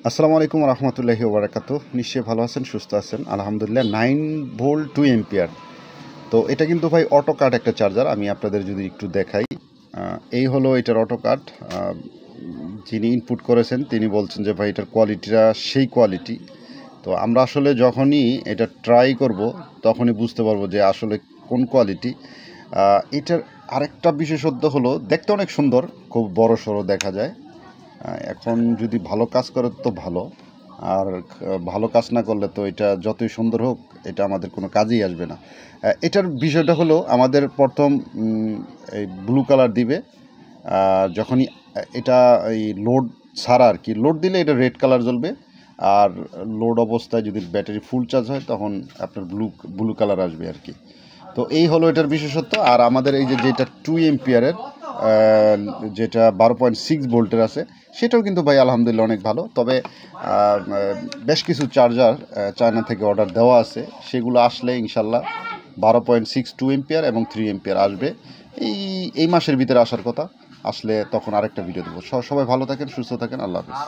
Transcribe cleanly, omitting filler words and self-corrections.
আসসালামু আলাইকুম রহমতুল্লাহি ওবরাকাতুহ। নিশ্চয়ই ভালো আছেন, সুস্থ আছেন আলহামদুলিল্লাহ। 9 ভোল্ট 2 এম্পিয়ার। তো এটা কিন্তু ভাই অটো কাট একটা চার্জার। আমি আপনাদের যদি একটু দেখাই, এই হলো এটার অটো কাট। যিনি ইনপুট করেছেন তিনি বলছেন যে ভাই এটার কোয়ালিটিটা সেই কোয়ালিটি। তো আমরা আসলে যখনই এটা ট্রাই করব তখনই বুঝতে পারবো যে আসলে কোন কোয়ালিটি। এটার আরেকটা বিশেষত্ব হলো দেখতে অনেক সুন্দর, খুব বড় সড়ো দেখা যায়। এখন যদি ভালো কাজ করে তো ভালো, আর ভালো কাজ না করলে তো এটা যতই সুন্দর হোক এটা আমাদের কোনো কাজেই আসবে না। এটার বিষয়টা হলো আমাদের প্রথম এই ব্লু কালার দিবে, যখনই এটা এই লোড ছাড়া আর কি, লোড দিলে এটা রেড কালার জ্বলবে। আর লোড অবস্থায় যদি ব্যাটারি ফুল চার্জ হয় তখন আপনার ব্লু ব্লু কালার আসবে আর কি। তো এই হলো এটার বিশেষত্ব। আর আমাদের এই যে যেটা 2 এম্পিয়ারের, যেটা 12.6 ভোল্টের আছে, সেটাও কিন্তু ভাই আলহামদুলিল্লাহ অনেক ভালো। তবে বেশ কিছু চার্জার চায়না থেকে অর্ডার দেওয়া আছে, সেগুলো আসলে ইনশাল্লাহ 12.62 এম্পিয়ার এবং 3 এম্পিয়ার আসবে। এই এই মাসের ভিতরে আসার কথা। আসলে তখন আরেকটা ভিডিও দেবো। সবাই ভালো থাকেন, সুস্থ থাকেন, আল্লাহ হাফিজ।